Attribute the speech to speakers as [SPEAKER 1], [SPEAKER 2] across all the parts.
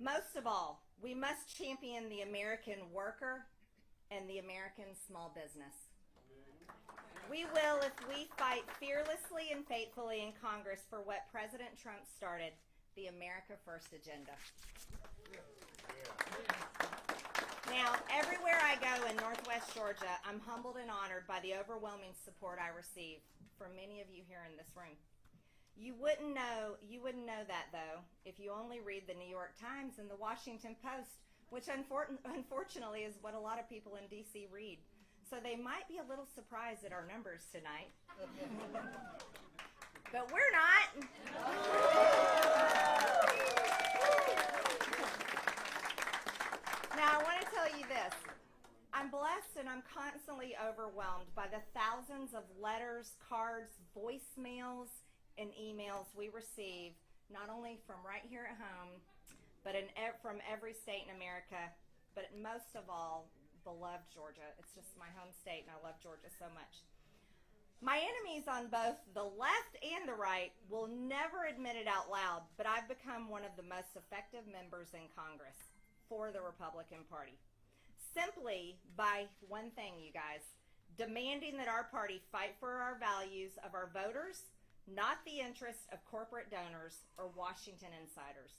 [SPEAKER 1] Most of all, we must champion the American worker and the American small business. We will if we fight fearlessly and faithfully in Congress for what President Trump started, the America First agenda. Now, everywhere I go in Northwest Georgia, I'm humbled and honored by the overwhelming support I receive from many of you here in this room. You wouldn't know that, though, if you only read the New York Times and the Washington Post, which unfortunately is what a lot of people in D.C. read. So they might be a little surprised at our numbers tonight. But we're not. Now, I want to tell you this. I'm blessed and I'm constantly overwhelmed by the thousands of letters, cards, voicemails, and emails we receive, not only from right here at home, but from every state in America, but most of all, beloved Georgia. It's just my home state, and I love Georgia so much. My enemies on both the left and the right will never admit it out loud, but I've become one of the most effective members in Congress for the Republican Party. Simply by one thing, you guys, demanding that our party fight for our values of our voters, not the interests of corporate donors or Washington insiders.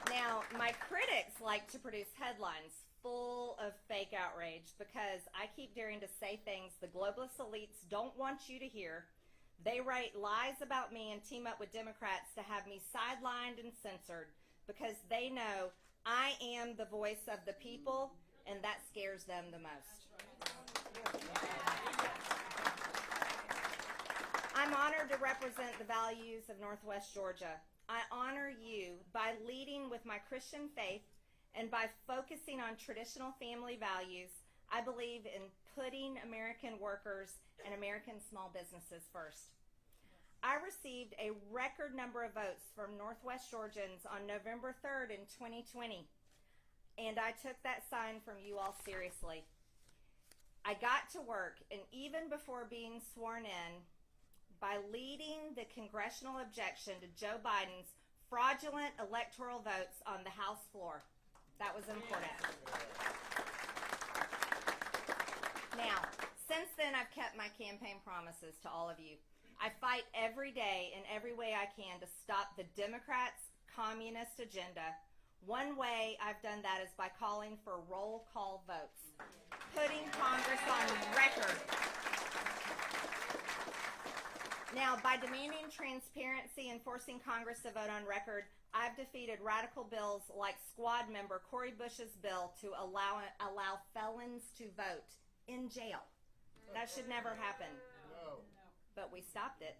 [SPEAKER 1] Now, my critics like to produce headlines full of fake outrage because I keep daring to say things the globalist elites don't want you to hear. They write lies about me and team up with Democrats to have me sidelined and censored because they know I am the voice of the people, and that scares them the most. I'm honored to represent the values of Northwest Georgia. I honor you by leading with my Christian faith and by focusing on traditional family values. I believe in putting American workers and American small businesses first. I received a record number of votes from Northwest Georgians on November 3rd in 2020, and I took that sign from you all seriously. I got to work, and even before being sworn in, by leading the congressional objection to Joe Biden's fraudulent electoral votes on the House floor. That was important. Now, since then, I've kept my campaign promises to all of you. I fight every day in every way I can to stop the Democrats' communist agenda. One way I've done that is by calling for roll call votes, putting Congress on record. Now, by demanding transparency and forcing Congress to vote on record, I've defeated radical bills like Squad member Cori Bush's bill to allow felons to vote in jail. That should never happen. But we stopped it.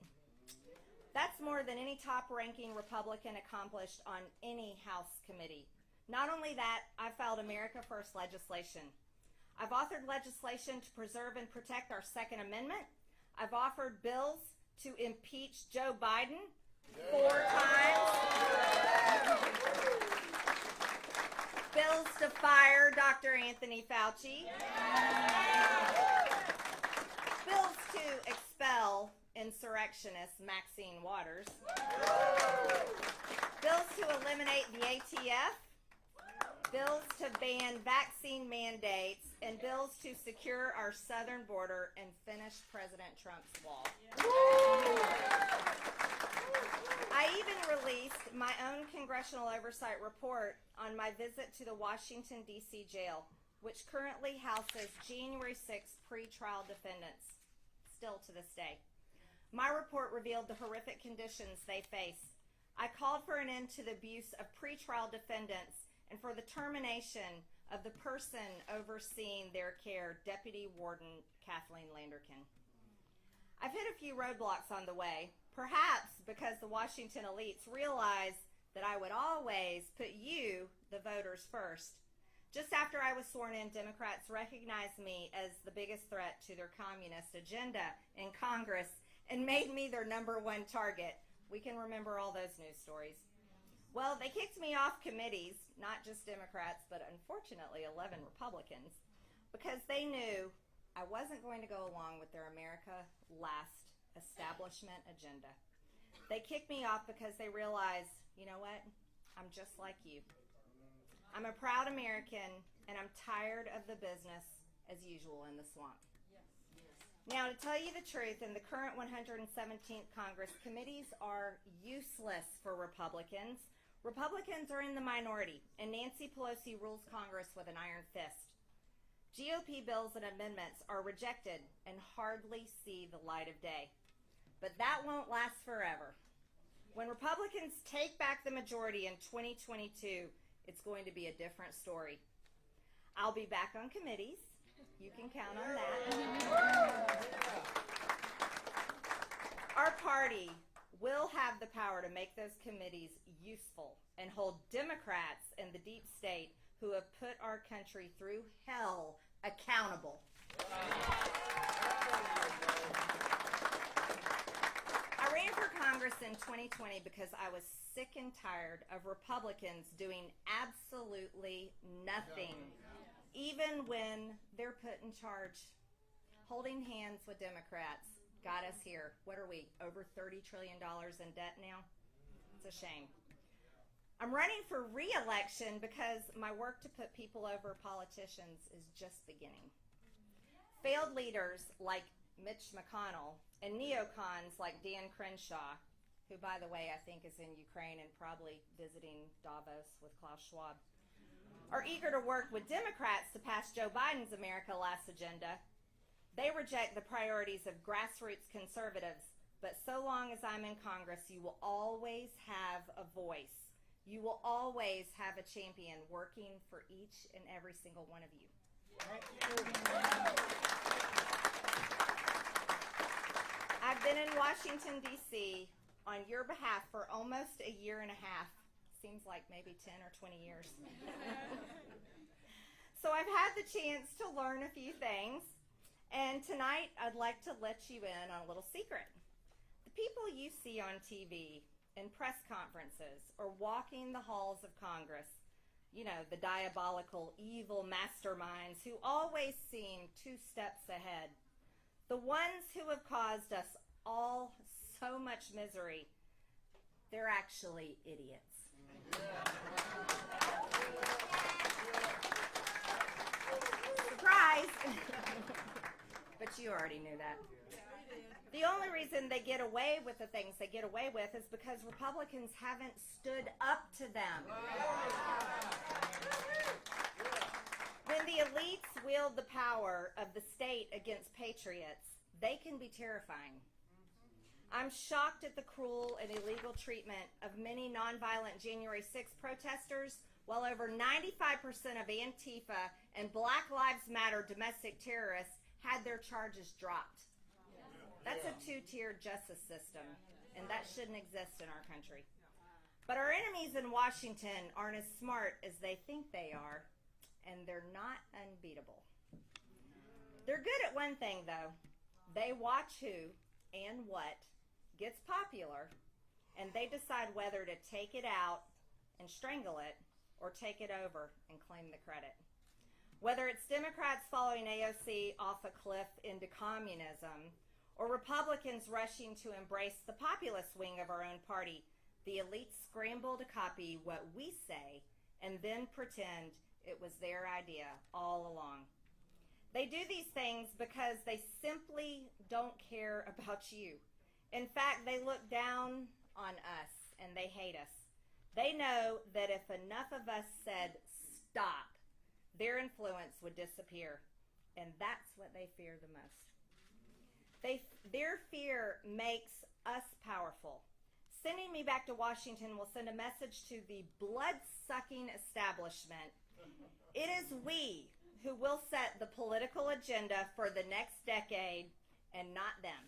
[SPEAKER 1] That's more than any top-ranking Republican accomplished on any House committee. Not only that, I filed America First legislation. I've authored legislation to preserve and protect our Second Amendment. I've offered bills to impeach Joe Biden 4 times. Bills to fire Dr. Anthony Fauci. Bills to expel insurrectionist Maxine Waters. Bills to eliminate the ATF. Bills to ban vaccine mandates, and bills to secure our southern border and finish President Trump's wall. I even released my own congressional oversight report on my visit to the Washington, D.C. jail, which currently houses January 6th pretrial defendants, still to this day. My report revealed the horrific conditions they face. I called for an end to the abuse of pretrial defendants and for the termination of the person overseeing their care, Deputy Warden Kathleen Landerkin. I've hit a few roadblocks on the way, perhaps because the Washington elites realized that I would always put you, the voters, first. Just after I was sworn in, Democrats recognized me as the biggest threat to their communist agenda in Congress and made me their #1 target. We can remember all those news stories. Well, they kicked me off committees, not just Democrats, but unfortunately 11 Republicans, because they knew I wasn't going to go along with their America Last establishment agenda. They kick me off because they realize, you know what? I'm just like you. I'm a proud American, and I'm tired of the business as usual in the swamp. Now, to tell you the truth, in the current 117th Congress, committees are useless for Republicans. Republicans are in the minority, and Nancy Pelosi rules Congress with an iron fist. GOP bills and amendments are rejected and hardly see the light of day. But that won't last forever. When Republicans take back the majority in 2022, it's going to be a different story. I'll be back on committees. You can count on that. Our party will have the power to make those committees useful and hold Democrats in the deep state who have put our country through hell accountable. I ran for Congress in 2020 because I was sick and tired of Republicans doing absolutely nothing, even when they're put in charge. Holding hands with Democrats got us here. What are we, over $30 trillion in debt now? It's a shame. I'm running for re-election because my work to put people over politicians is just beginning. Failed leaders like Mitch McConnell and neocons like Dan Crenshaw, who, by the way, I think is in Ukraine and probably visiting Davos with Klaus Schwab, are eager to work with Democrats to pass Joe Biden's America Last agenda. They reject the priorities of grassroots conservatives, but so long as I'm in Congress, you will always have a voice. You will always have a champion working for each and every single one of you. I've been in Washington, D.C. on your behalf for almost a year and a half. Seems like maybe 10 or 20 years. So I've had the chance to learn a few things. And tonight, I'd like to let you in on a little secret. The people you see on TV, in press conferences, or walking the halls of Congress, you know, the diabolical, evil masterminds who always seem 2 steps ahead, the ones who have caused us all so much misery, they're actually idiots. Surprise! But you already knew that. The only reason they get away with the things they get away with is because Republicans haven't stood up to them. When the elites wield the power of the state against patriots, they can be terrifying. I'm shocked at the cruel and illegal treatment of many nonviolent January 6th protesters, while over 95% of Antifa and Black Lives Matter domestic terrorists had their charges dropped. That's a 2-tiered justice system, and that shouldn't exist in our country. But our enemies in Washington aren't as smart as they think they are, and they're not unbeatable. They're good at one thing, though. They watch who and what gets popular, and they decide whether to take it out and strangle it or take it over and claim the credit. Whether it's Democrats following AOC off a cliff into communism, or Republicans rushing to embrace the populist wing of our own party, the elites scramble to copy what we say and then pretend it was their idea all along. They do these things because they simply don't care about you. In fact, they look down on us and they hate us. They know that if enough of us said stop, their influence would disappear, and that's what they fear the most. Their fear makes us powerful. Sending me back to Washington will send a message to the blood-sucking establishment. It is we who will set the political agenda for the next decade, and not them.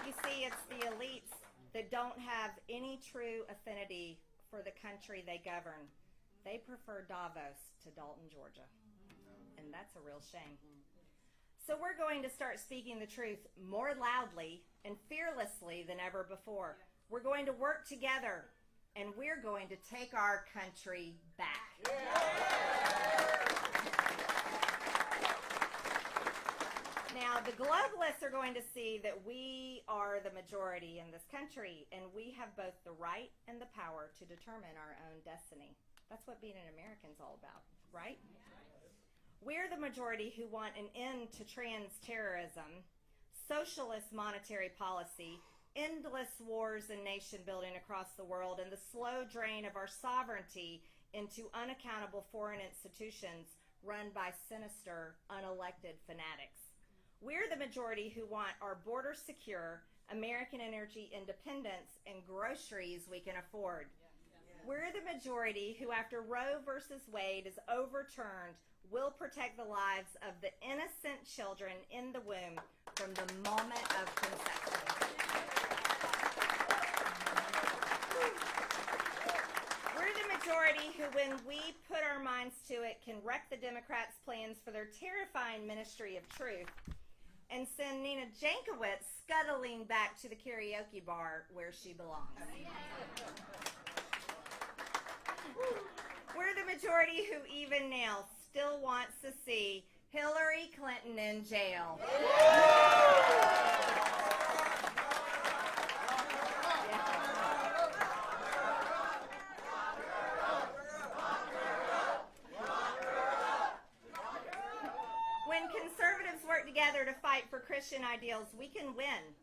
[SPEAKER 1] You see, it's the elites that don't have any true affinity for the country they govern. They prefer Davos to Dalton, Georgia. And that's a real shame. So we're going to start speaking the truth more loudly and fearlessly than ever before. We're going to work together, and we're going to take our country back. the globalists are going to see that we are the majority in this country, and we have both the right and the power to determine our own destiny. That's what being an American is all about, right? We're the majority who want an end to trans terrorism, socialist monetary policy, endless wars and nation building across the world, and the slow drain of our sovereignty into unaccountable foreign institutions run by sinister, unelected fanatics. We're the majority who want our borders secure, American energy independence, and groceries we can afford. We're the majority who, after Roe versus Wade is overturned, will protect the lives of the innocent children in the womb from the moment of conception. We're the majority who, when we put our minds to it, can wreck the Democrats' plans for their terrifying ministry of truth and send Nina Jankowicz scuttling back to the karaoke bar where she belongs. We're the majority who even now still wants to see Hillary Clinton in jail. When conservatives work together to fight for Christian ideals, we can win.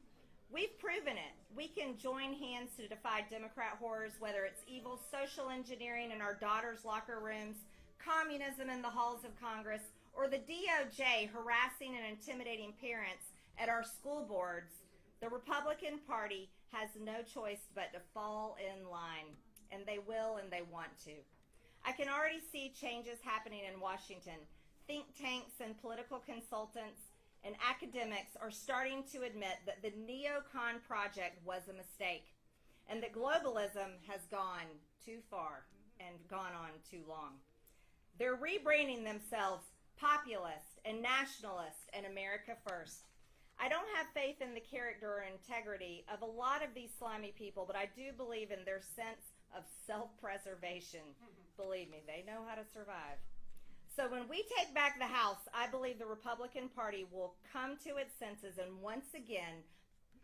[SPEAKER 1] We've proven it. We can join hands to defy Democrat horrors, whether it's evil social engineering in our daughters' locker rooms, communism in the halls of Congress, or the DOJ harassing and intimidating parents at our school boards. The Republican Party has no choice but to fall in line, and they will and they want to. I can already see changes happening in Washington. Think tanks and political consultants and academics are starting to admit that the neocon project was a mistake and that globalism has gone too far and gone on too long. They're rebranding themselves populist and nationalist and America first. I don't have faith in the character or integrity of a lot of these slimy people, but I do believe in their sense of self-preservation. Believe me, they know how to survive. So when we take back the House, I believe the Republican Party will come to its senses and once again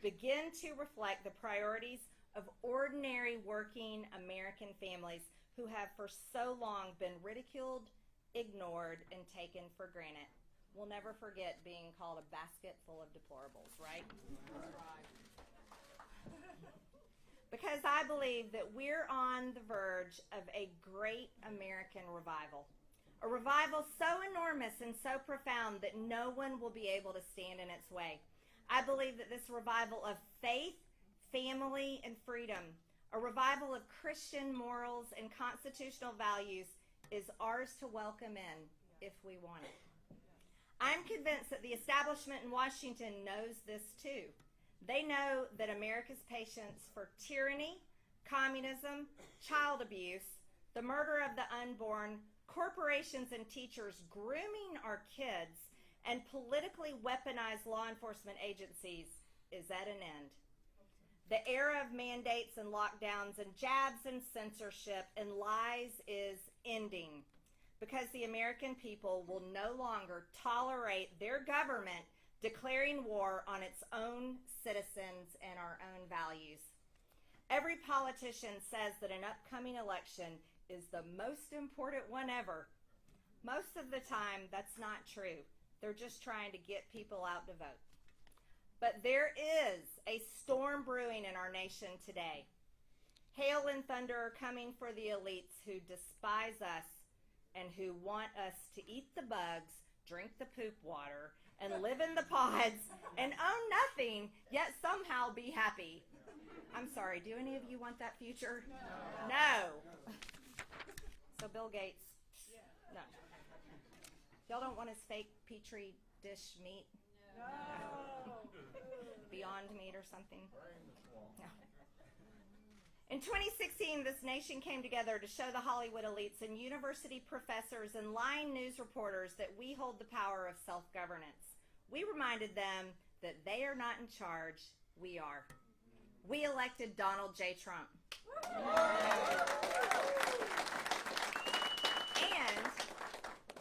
[SPEAKER 1] begin to reflect the priorities of ordinary working American families who have for so long been ridiculed, ignored, and taken for granted. We'll never forget being called a basket full of deplorables, right? Because I believe that we're on the verge of a great American revival. A revival so enormous and so profound that no one will be able to stand in its way. I believe that this revival of faith, family, and freedom, a revival of Christian morals and constitutional values, is ours to welcome in if we want it. I'm convinced that the establishment in Washington knows this too. They know that America's patience for tyranny, communism, child abuse, the murder of the unborn, corporations and teachers grooming our kids, and politically weaponized law enforcement agencies is at an end. The era of mandates and lockdowns and jabs and censorship and lies is ending because the American people will no longer tolerate their government declaring war on its own citizens and our own values. Every politician says that an upcoming election is the most important one ever. Most of the time, that's not true. They're just trying to get people out to vote. But there is a storm brewing in our nation today. Hail and thunder are coming for the elites who despise us and who want us to eat the bugs, drink the poop water, and live in the pods and own nothing, yet somehow be happy. I'm sorry, do any of you want that future? No. So Bill Gates, no. Y'all don't want his fake Petri dish meat? No. Beyond Meat or something? No. In 2016, this nation came together to show the Hollywood elites and university professors and lying news reporters that we hold the power of self-governance. We reminded them that they are not in charge, we are. We elected Donald J. Trump. And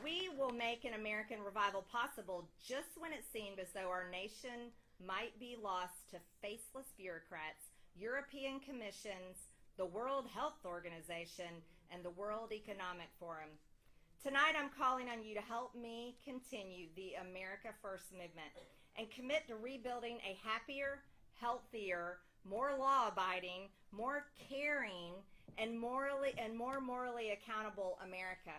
[SPEAKER 1] We will make an American revival possible just when it seemed as though our nation might be lost to faceless bureaucrats, European commissions, the World Health Organization, and the World Economic Forum. Tonight I'm calling on you to help me continue the America First movement and commit to rebuilding a happier, healthier, more law-abiding, more caring, and more morally accountable America,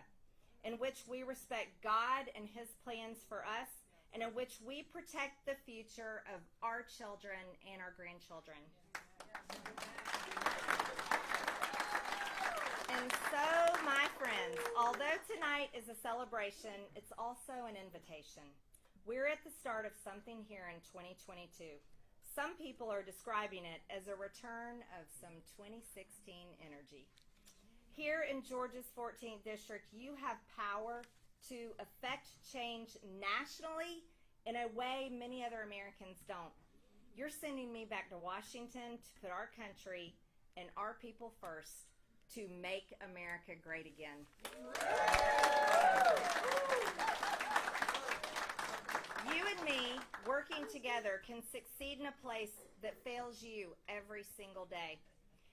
[SPEAKER 1] in which we respect God and His plans for us, and in which we protect the future of our children and our grandchildren. And so, my friends, although tonight is a celebration, it's also an invitation. We're at the start of something here in 2022. Some people are describing it as a return of some 2016 energy. Here in Georgia's 14th District, you have power to affect change nationally in a way many other Americans don't. You're sending me back to Washington to put our country and our people first, to make America great again. You and me, working together, can succeed in a place that fails you every single day.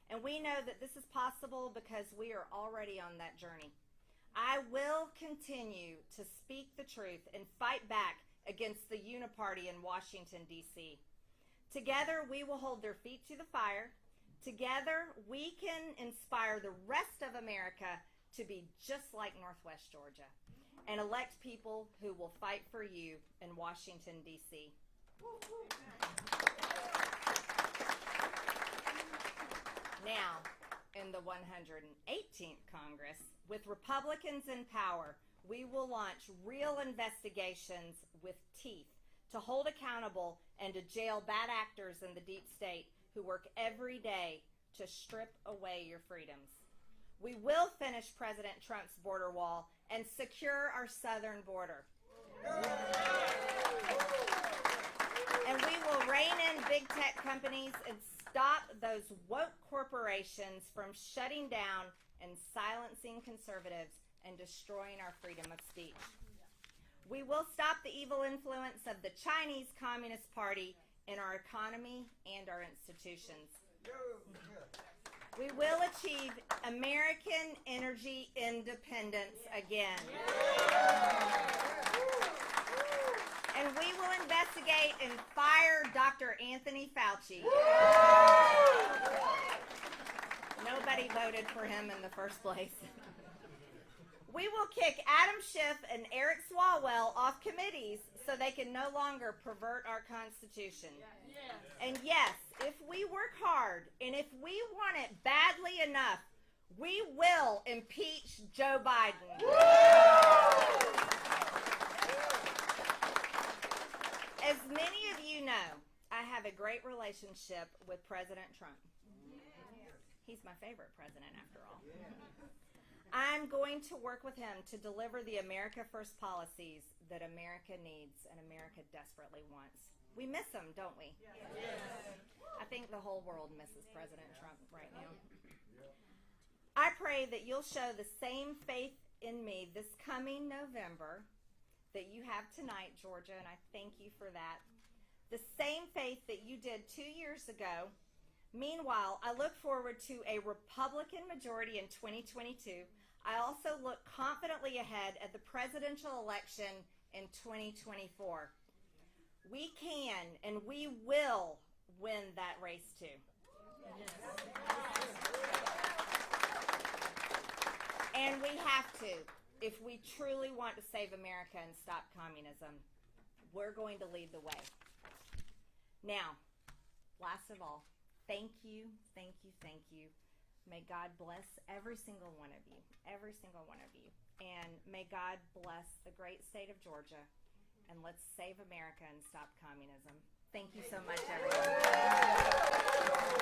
[SPEAKER 1] And we know that this is possible because we are already on that journey. I will continue to speak the truth and fight back against the uniparty in Washington, D.C. Together, we will hold their feet to the fire. Together, we can inspire the rest of America to be just like Northwest Georgia and elect people who will fight for you in Washington, D.C. Now, in the 118th Congress, with Republicans in power, we will launch real investigations with teeth to hold accountable and to jail bad actors in the deep state who work every day to strip away your freedoms. We will finish President Trump's border wall and secure our southern border. And we will rein in big tech companies and stop those woke corporations from shutting down and silencing conservatives and destroying our freedom of speech. We will stop the evil influence of the Chinese Communist Party in our economy and our institutions. We will achieve American energy independence again. And we will investigate and fire Dr. Anthony Fauci. Nobody voted for him in the first place. We will kick Adam Schiff and Eric Swalwell off committees so they can no longer pervert our Constitution. And yes, if we work hard and if we want it badly enough, we will impeach Joe Biden. As many of you know, I have a great relationship with President Trump. He's my favorite president, after all. I'm going to work with him to deliver the America First policies that America needs and America desperately wants. We miss him, don't we? Yes. I think the whole world misses President Trump right now. I pray that you'll show the same faith in me this coming November that you have tonight, Georgia, and I thank you for that. The same faith that you did 2 years ago. Meanwhile, I look forward to a Republican majority in 2022. I also look confidently ahead at the presidential election in 2024. We can and we will win that race too. Yes. And we have to, if we truly want to save America and stop communism. We're going to lead the way. Now, last of all, thank you, thank you, thank you. May God bless every single one of you, every single one of you. And may God bless the great state of Georgia. And let's save America and stop communism. Thank you so much, everyone.